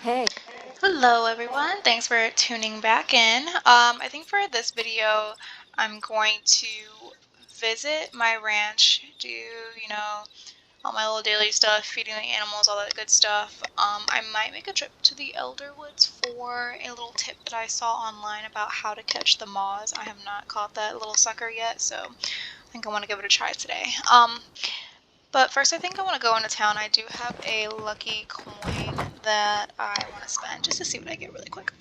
Hey. Hello everyone, thanks for tuning back in. I think for this video, I'm going to visit my ranch, do, all my little daily stuff, feeding the animals, all that good stuff. I might make a trip to the Elderwoods for a little tip that I saw online about how to catch the moths. I have not caught that little sucker yet, so I think I want to give it a try today. But first, I think I want to go into town. I do have a lucky coin that I want to spend just to see what I get really quick.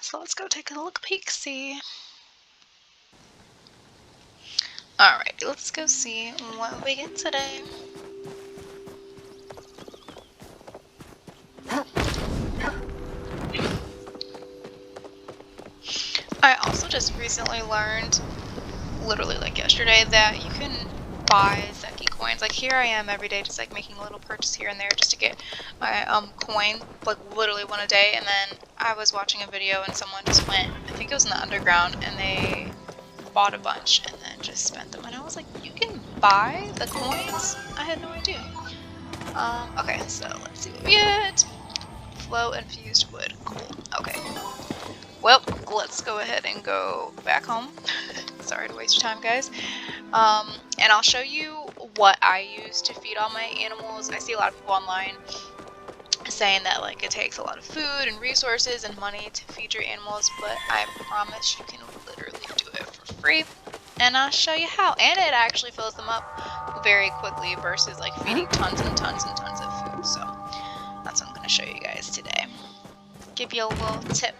So let's go take a look peek see. Alright, let's go see what we get today. I also just recently learned, literally like yesterday, that you can buy Zeki coins. Like here I am every day just like making a little purchase here and there just to get my coin, like literally one a day. And then I was watching a video and someone just went, I think it was in the underground, and they bought a bunch and then just spent them. And I was like, you can buy the coins? I had no idea. Okay, so let's see what we get. Flow infused wood. Cool. Okay. Well, let's go ahead and go back home. Sorry to waste your time, guys. And I'll show you what I use to feed all my animals. I see a lot of people online saying that like it takes a lot of food and resources and money to feed your animals, but I promise you can literally do it for free. And I'll show you how. And it actually fills them up very quickly versus like feeding tons and tons and tons of food. So that's what I'm going to show you guys today. Give you a little tip.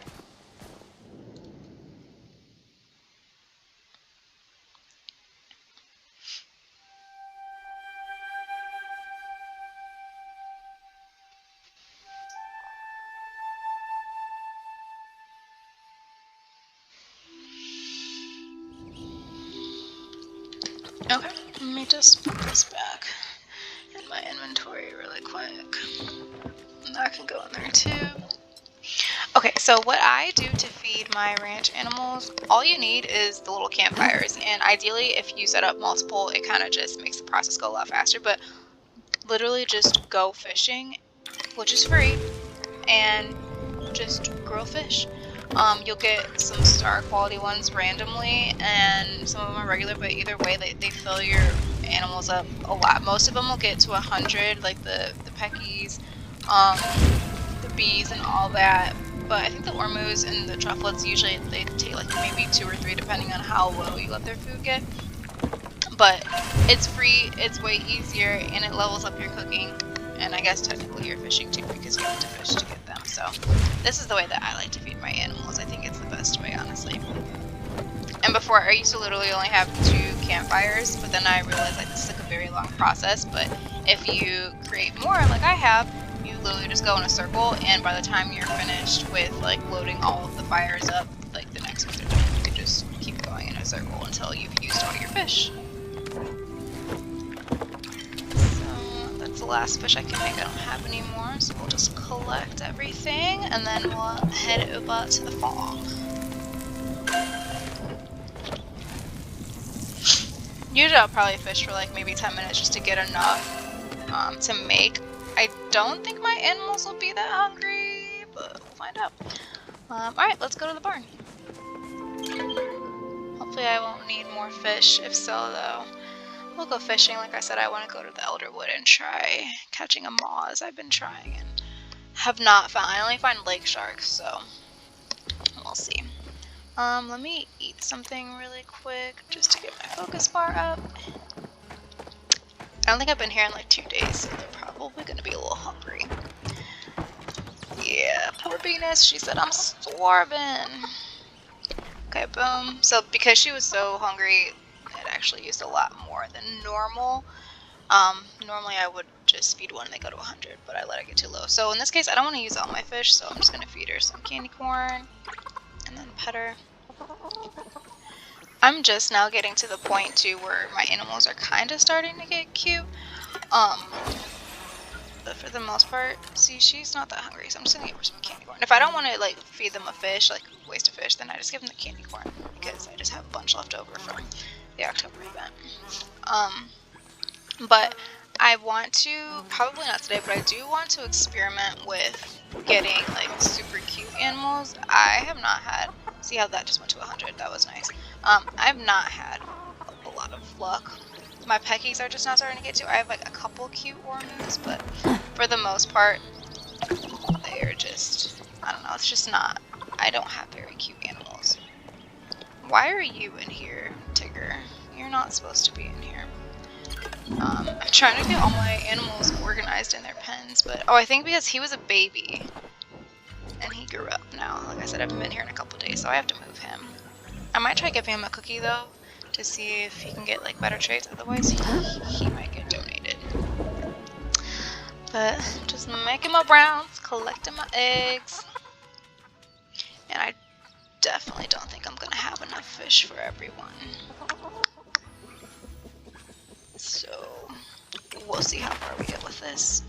Okay, let me just put this back in my inventory really quick. And that can go in there too. Okay, so what I do to feed my ranch animals, all you need is the little campfires. And ideally, if you set up multiple, it kind of just makes the process go a lot faster. But literally just go fishing, which is free, and just grill fish. You'll get some star quality ones randomly, and some of them are regular, but either way, they fill your animals up a lot. Most of them will get to 100, like the peckies, the bees, and all that. But I think the ormuus and the trufflets usually they take like maybe 2 or 3, depending on how low you let their food get. But it's free, it's way easier, and it levels up your cooking. And I guess technically you're fishing too because you have to fish to get them. So this is the way that I like to feed my animals. I think it's the best way, honestly. And before, I used to literally only have 2 campfires, but then I realized like this is like a very long process. But if you create more like I have, you literally just go in a circle, and by the time you're finished with like loading all of the fires up, like the next ones are done, you can just keep going in a circle until you've used all your fish. The last fish I can make. I don't have any more, so we'll just collect everything and then we'll head over to the farm. Usually I'll probably fish for like maybe 10 minutes just to get enough to make. I don't think my animals will be that hungry, but we'll find out. Alright, let's go to the barn. Hopefully I won't need more fish. If so, though, we'll go fishing. Like I said, I want to go to the Elderwood and try catching a moths. I've been trying and have not found. I only find lake sharks, so we'll see. Let me eat something really quick just to get my focus bar up. I don't think I've been here in like 2 days, so they're probably gonna be a little hungry. Yeah, poor Venus. She said I'm starving. Okay, boom. So because she was so hungry, it actually used a lot more than normal. Normally I would just feed one and they go to 100, but I let it get too low. So in this case, I don't want to use all my fish, so I'm just going to feed her some candy corn and then pet her. I'm just now getting to the point too where my animals are kind of starting to get cute. But for the most part, see, she's not that hungry, so I'm just going to give her some candy corn. If I don't want to like feed them a fish, like waste a fish, then I just give them the candy corn because I just have a bunch left over from the October event. But I want to, probably not today, but I do want to experiment with getting like super cute animals. I have not had, see how that just went to 100, that was nice. I've not had a lot of luck. My peckies are just not starting to get to. I have like a couple cute ormuus, but for the most part, they are just, I don't know, it's just not, I don't have very cute animals. Why are you in here, Tigger? You're not supposed to be in here. I'm trying to get all my animals organized in their pens, but oh, I think because he was a baby and he grew up now. Like I said, I haven't been here in a couple days, so I have to move him. I might try giving him a cookie though to see if he can get like better traits. Otherwise, he might get donated. But just making my browns, collecting my eggs, and I definitely don't think I'm gonna have enough fish for everyone. So we'll see how far we get with this.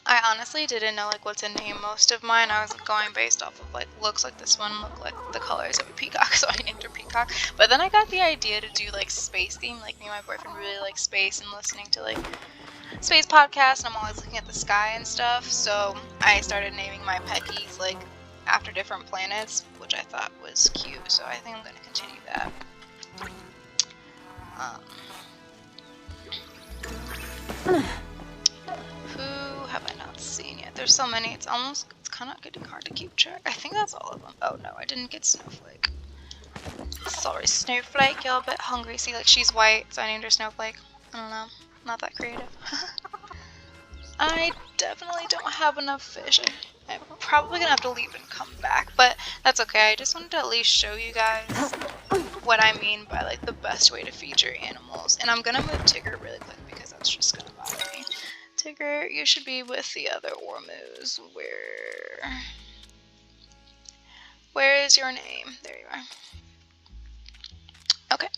I honestly didn't know like what to name most of mine. I was going based off of like looks like this one look like the colors of a peacock, so I named her Peacock. But then I got the idea to do like space theme. Like me and my boyfriend really like space and listening to like space podcasts, and I'm always looking at the sky and stuff. So I started naming my peckies like after different planets, which I thought was cute. So I think I'm going to continue that. Who have I not seen yet? There's so many. It's kind of getting hard to keep track. I think that's all of them. Oh no, I didn't get Snowflake. Sorry, Snowflake. You're a bit hungry. See, like she's white, so I named her Snowflake. I don't know. Not that creative. I definitely don't have enough fish. I'm probably gonna have to leave and come back, but that's okay. I just wanted to at least show you guys what I mean by like the best way to feed your animals. And I'm gonna move Tigger really quick because that's just gonna bother me. Tigger, you should be with the other ormuus. Where is your name? There you are. Okay.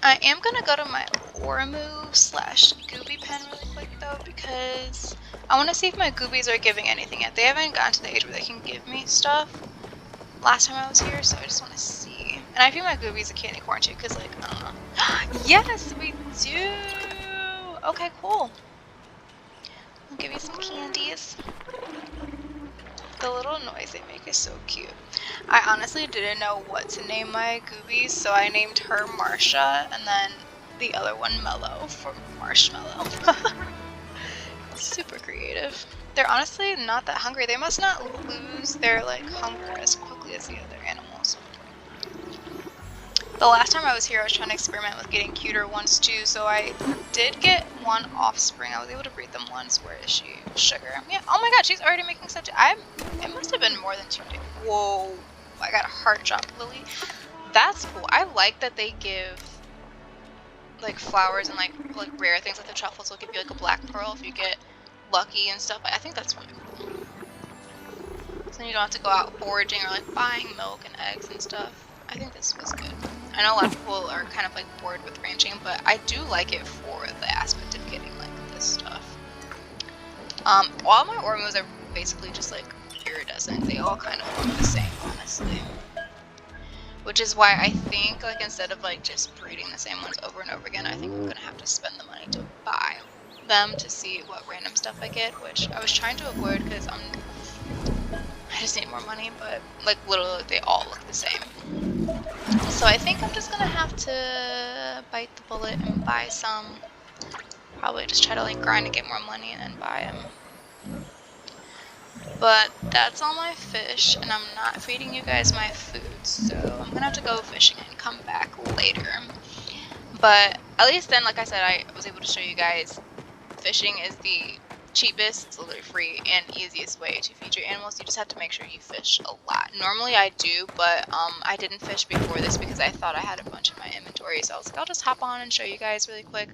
I am gonna go to my ormuu / Goobi pen really quick though, because I want to see if my Goobies are giving anything yet. They haven't gotten to the age where they can give me stuff last time I was here, so I just want to see. And I feed my Goobies a candy corn too, because like, I don't know. Yes, we do! Okay, cool. I'll give you some candies. The little noise they make is so cute. I honestly didn't know what to name my Goobies, so I named her Marsha, and then the other one Mellow for Marshmallow. Super creative. They're honestly not that hungry. They must not lose their like hunger as quickly as the other animals. The last time I was here, I was trying to experiment with getting cuter ones too, so I did get one offspring. I was able to breed them once. Where is she? Sugar. Yeah. Oh my god, she's already making such. It must have been more than 2 days. Whoa. I got a heart drop, Lily. That's cool. I like that they give like flowers and like rare things, like the truffles will give you like a black pearl if you get lucky and stuff. I think that's really cool. So then you don't have to go out foraging or like buying milk and eggs and stuff. I think this was good. I know a lot of people are kind of like bored with ranching, but I do like it for the aspect of getting like this stuff. All my ormuus are basically just like iridescent. They all kind of look the same, honestly. Which is why I think like instead of like just breeding the same ones over and over again, I think I'm gonna have to spend the money to buy them to see what random stuff I get, which I was trying to avoid because I just need more money, but like literally they all look the same. So I think I'm just gonna have to bite the bullet and buy some. Probably just try to like grind to get more money and then buy them. But that's all my fish, and I'm not feeding you guys my food, so I'm gonna have to go fishing and come back later. But at least then, like I said, I was able to show you guys fishing is the cheapest, it's literally free, and easiest way to feed your animals. You just have to make sure you fish a lot. Normally I do, but I didn't fish before this because I thought I had a bunch in my inventory, so I was like, I'll just hop on and show you guys really quick.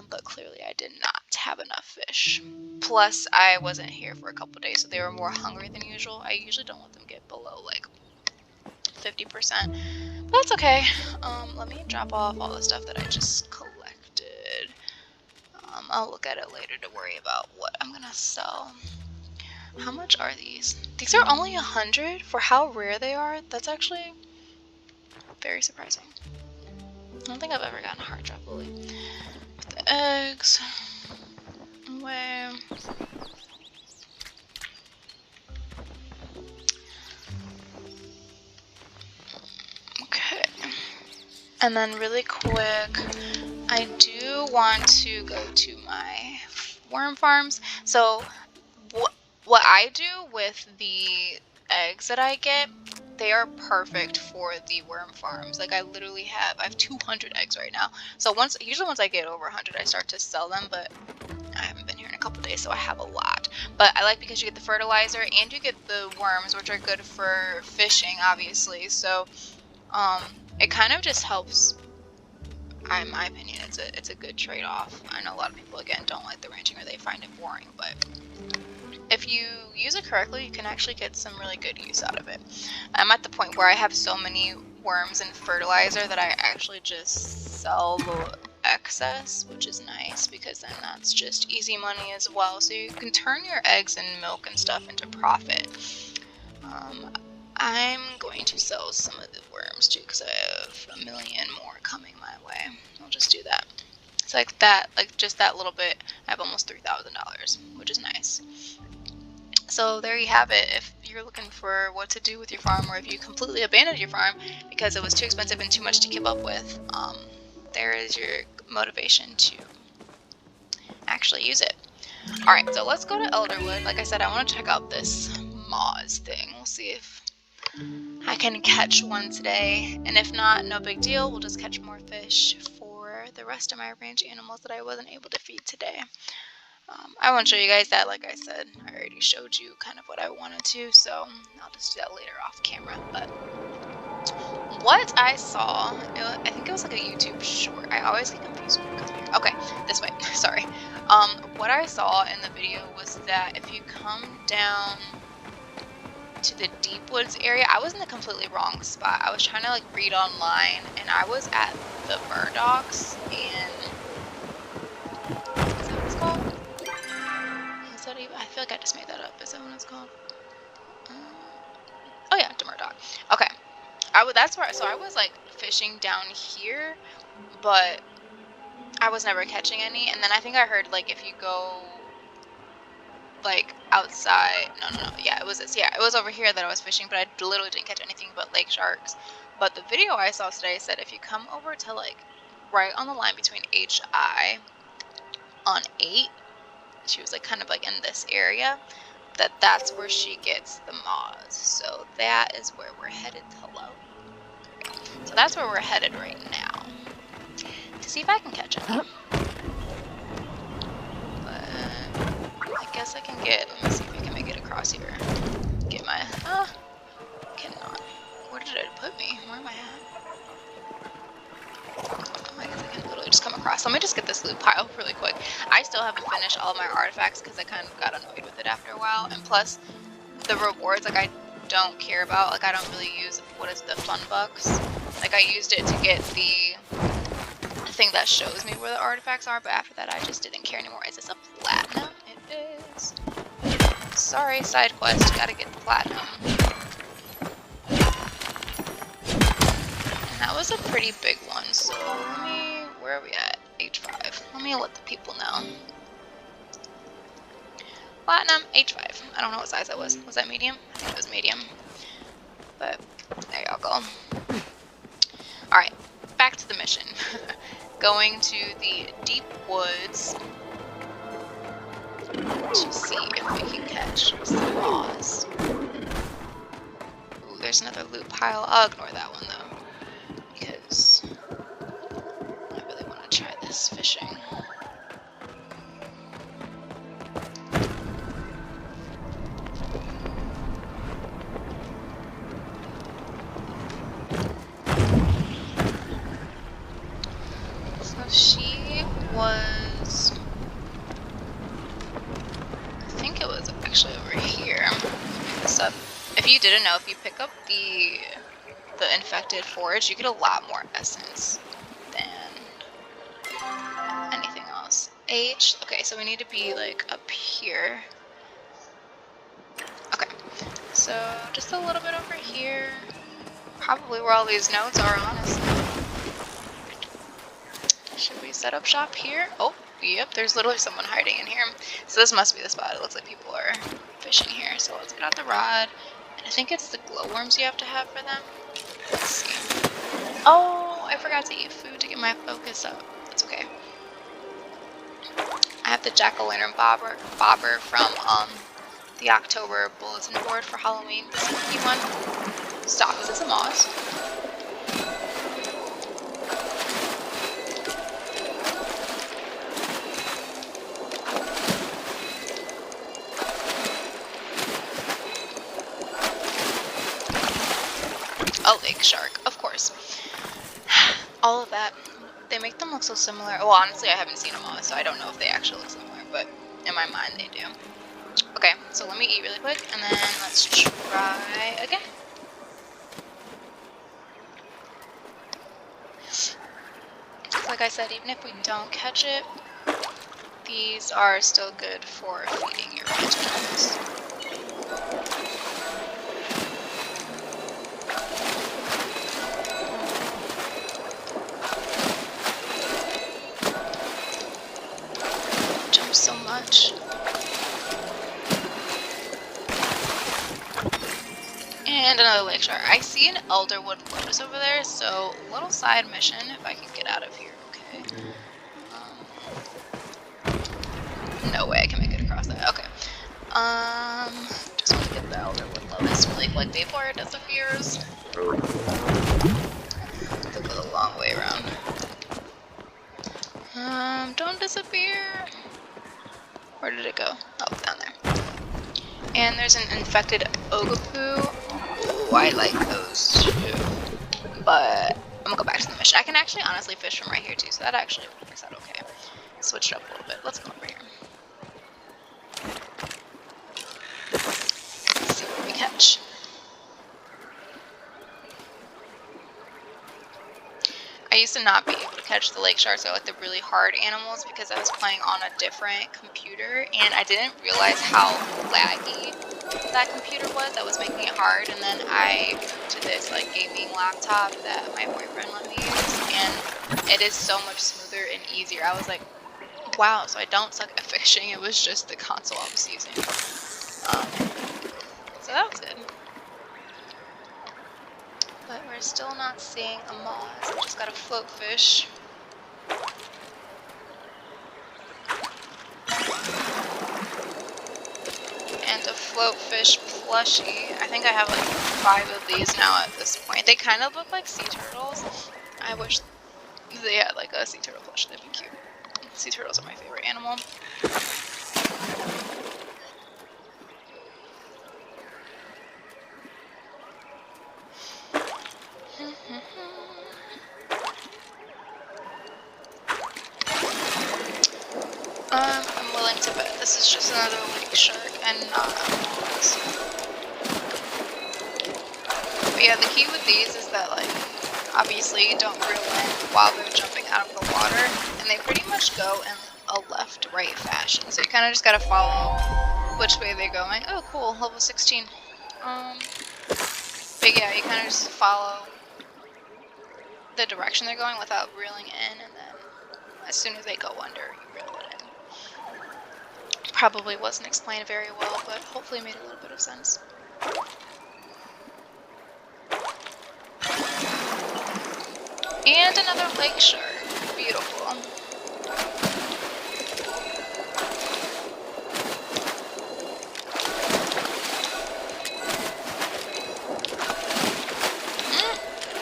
But clearly I did not have enough fish. Plus, I wasn't here for a couple days, so they were more hungry than usual. I usually don't let them get below like 50%, but that's okay. Let me drop off all the stuff that I just collected. I'll look at it later to worry about what I'm gonna sell. How much are these? These are only 100 for how rare they are. That's actually Very surprising. I don't think I've ever gotten a heart drop lily. Put the eggs away. Okay. And then really quick, I do want to go to my worm farms. So what I do with the eggs that I get, they are perfect for the worm farms. Like I have 200 eggs right now. So usually once I get over 100, I start to sell them, but I haven't been here in a couple days, so I have a lot. But I like because you get the fertilizer and you get the worms, which are good for fishing, obviously. So it kind of just helps. In my opinion, it's a good trade-off. I know a lot of people again don't like the ranching or they find it boring, but if you use it correctly, you can actually get some really good use out of it. I'm at the point where I have so many worms and fertilizer that I actually just sell the excess, which is nice because then that's just easy money as well. So you can turn your eggs and milk and stuff into profit. I'm going to sell some of the worms too because I have 1 million more coming my way. I'll just do that. It's like that, like just that little bit, I have almost $3,000, which is nice. So there you have it. If you're looking for what to do with your farm, or if you completely abandoned your farm because it was too expensive and too much to keep up with, there is your motivation to actually use it. Alright, so let's go to Elderwood. Like I said, I want to check out this moss thing. We'll see if I can catch one today, and if not, no big deal. We'll just catch more fish for the rest of my ranch animals that I wasn't able to feed today. I won't show you guys that, like I said. I already showed you kind of what I wanted to, so I'll just do that later off camera. But what I saw, I think it was like a YouTube short. I always get confused when it comes here. Okay, this way. Sorry. What I saw in the video was that if you come down to the deep woods area, I was in the completely wrong spot. I was trying to like read online, and I was at the Murdochs in, is that what it's called? Is that even, I feel like I just made that up. Is that what it's called? Oh yeah, the Murdoch. Okay, that's where. So I was like fishing down here, but I was never catching any. And then I think I heard like if you go like outside, no, yeah, it was this. Yeah, it was over here that I was fishing, but I literally didn't catch anything but lake sharks. But the video I saw today said if you come over to like right on the line between HI on 8, she was like kind of like in this area, that's where she gets the moths. So that is where we're headed. Hello. So that's where we're headed right now to see if I can catch any. But I guess I can get, let me see if I can make it across here. Get my, cannot. Where did it put me? Where am I at? I guess I can literally just come across. Let me just get this loot pile really quick. I still haven't finished all of my artifacts because I kind of got annoyed with it after a while. And plus, the rewards, like I don't care about. Like I don't really use, what is the fun bucks? Like I used it to get the thing that shows me where the artifacts are, but after that I just didn't care anymore. Is this a platinum? It is. Sorry, side quest. Gotta get the platinum. And that was a pretty big one, so let me, where are we at? H5. Let me let the people know. Platinum, H5. I don't know what size that was. Was that medium? I think it was medium. But there y'all go. Alright, back to the mission. Going to the deep woods to see if we can catch some moths. Ooh, there's another loot pile. I'll ignore that one though, because I really want to try this fishing. She was, I think it was actually over here. Let me pick this up. If you didn't know, if you pick up the infected forage, you get a lot more essence than anything else. H, okay, so we need to be like up here. Okay, so just a little bit over here. probably where all these nodes are, honestly. Should we set up shop here? Oh, yep, there's literally someone hiding in here. So this must be the spot. It looks like people are fishing here. So let's get out the rod. And I think it's the glowworms you have to have for them. Let's see. Oh, I forgot to eat food to get my focus up. That's okay. I have the jack-o'-lantern bobber from the October bulletin board for Halloween. This is a key one. Stop, is this a moss? A lake shark, of course. All of that. They make them look so similar. Well, honestly, I haven't seen them all, so I don't know if they actually look similar, but in my mind they do. Okay, so let me eat really quick, and then let's try again. Like I said, even if we don't catch it, these are still good for feeding your vegetables. Jump so much. And another lake shark. I see an Elderwood lotus over there, so little side mission if I can get out of here, okay? No way I can make it across that. Okay. Just want to get the Elderwood lotus really quick before it disappears. It'll go the long way around. Don't disappear. Where did it go? Oh, down there. And there's an infected Ogapoo. Ooh, I like those too. But I'm gonna go back to the mission. I can actually honestly fish from right here too, so that actually works out okay. Switch it up a little bit. Let's go over here. Let's see what we catch. I used to not be able to catch the lake sharks, or like the really hard animals, because I was playing on a different computer and I didn't realize how laggy that computer was. That was making it hard. And then I moved to this like gaming laptop that my boyfriend let me use, and it is so much smoother and easier. I was like, wow, so I don't suck at fishing. It was just the console I was using. So that was good. But we're still not seeing a moss. I just got a float fish. And a float fish plushie. I think I have like 5 of these now at this point. They kind of look like sea turtles. I wish they had like a sea turtle plushie. That'd be cute. Sea turtles are my favorite animal. I'm willing to bet this is just another lake shark and not a moss. But yeah, the key with these is that, like, obviously you don't reel in while they're jumping out of the water, and they pretty much go in a left-right fashion. So you kind of just gotta follow which way they're going. Oh, cool, level 16. But yeah, you kind of just follow the direction they're going without reeling in, and then as soon as they go under, you reel it in. Probably wasn't explained very well, but hopefully made a little bit of sense. And another lake shark. Beautiful.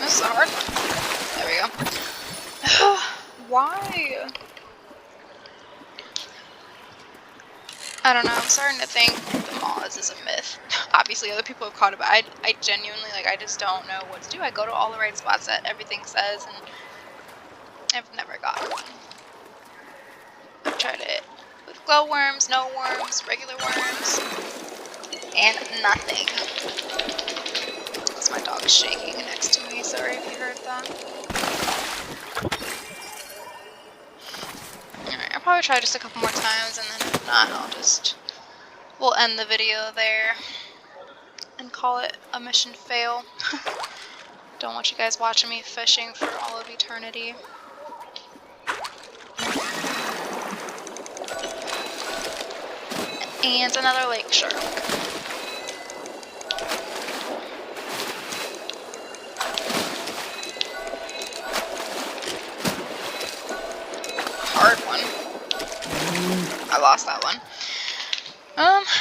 This is a hard one. There we go. Why? I don't know, I'm starting to think the moss is a myth. Obviously other people have caught it, but I genuinely, like, I just don't know what to do. I go to all the right spots that everything says, and I've never gotten one. I've tried it with glowworms, no worms, regular worms, and nothing. That's my dog shaking next to me, sorry if you heard that. Alright, I'll probably try just a couple more times, and then if not, we'll end the video there and call it a mission fail. Don't want you guys watching me fishing for all of eternity. And another lake shark. Hard one. I lost that one.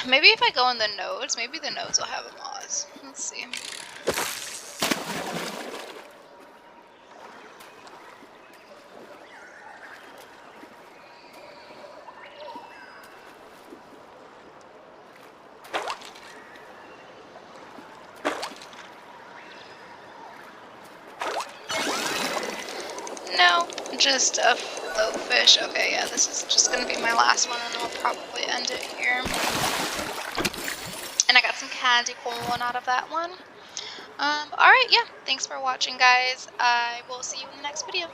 Maybe if I go in the nodes, maybe the nodes will have a Moz. Let's see. No, just a float fish. Okay, yeah, this is just gonna be my last one, and I'll probably end it here. And I got some candy corn out of that one. Alright, yeah, thanks for watching, guys. I will see you in the next video.